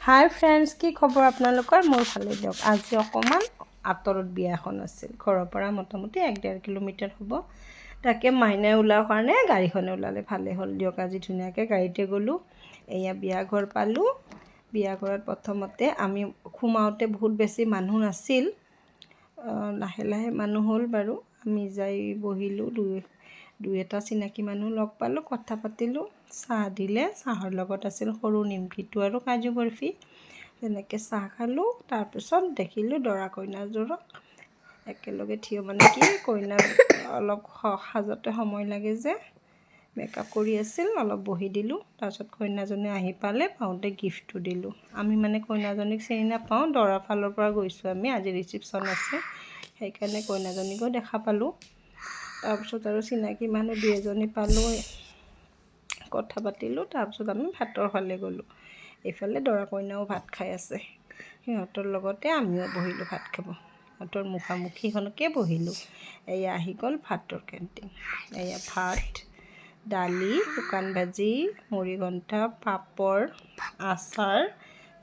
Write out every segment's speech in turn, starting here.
হাই friends, কি খবৰ আপোনালোকৰ? মোৰ ভালে দিয়ক। আজি অকণমান আঁতৰত বিয়া এখন আছিল, ঘৰৰ পৰা মোটামুটি 1-1.5 কিলোমিটাৰ হ'ব। তাকে মাইনাই ওলাৰ কাৰণে গাড়ীখনে ওলালে, ভালে হ'ল দিয়ক। আজি ধুনীয়াকৈ গাড়ীতে গ'লোঁ। এয়া বিয়া ঘৰ পালোঁ। বিয়া ঘৰত প্ৰথমতে আমি সোমাওঁতে বহুত বেছি মানুহ নাছিল, লাহে লাহে মানুহ হ'ল বাৰু। আমি যাই বহিলোঁ, দুই এটা চিনাকি মানুহ লগ পালোঁ, কথা পাতিলোঁ, চাহ দিলে। চাহৰ লগত আছিল সৰু নিমকিটো আৰু কাজু বৰফি। তেনেকৈ চাহ খালোঁ। তাৰপিছত দেখিলোঁ দৰা কইনাযোৰক একেলগে থিয়, মানে কি কইনাক অলপ সাজতে সময় লাগে যে, মেকআপ কৰি আছিল, অলপ বহি দিলোঁ। তাৰপিছত কইনাজনী আহি পাওঁতে গিফ্টটো দিলোঁ। আমি মানে কইনাজনীক চিনি নাপাওঁ, দৰাৰ ফালৰ পৰা গৈছোঁ আমি, আজি ৰিচিপশ্যন আছে, সেইকাৰণে কইনাজনীকো দেখা পালোঁ। তাৰপিছত আৰু চিনাকি মানুহ 2-এজনী পালোঁ, কথা পাতিলোঁ। তাৰপিছত আমি ভাতৰ ফালে গ'লোঁ। এইফালে দৰা কইনাও ভাত খাই আছে, সিহঁতৰ লগতে আমিও বহিলোঁ ভাত খাব। সিহঁতৰ মুখামুখিখনকে বহিলোঁ। এয়া আহি গ'ল ভাতৰ কেণ্টিন। এয়া ভাত, দালি, শুকান ভাজি, মুৰিঘণ্টা, পাপৰ, আচাৰ,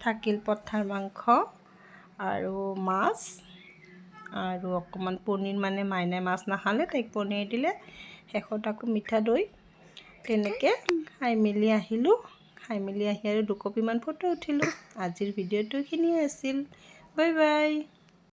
থাকিল পঠাৰ মাংস আৰু মাছ আৰু অকণমান পনীৰ, মানে মাইনাই মাছ নাখালে, তাইক পনীৰ দিলে। শেষত আকৌ মিঠা দৈ। তেনেকৈ খাই মেলি আহিলোঁ। খাই মেলি আহি আৰু 2 কপিমান ফটো উঠিলোঁ। আজিৰ ভিডিঅ'টো এইখিনিয়ে আছিল। Bye bye.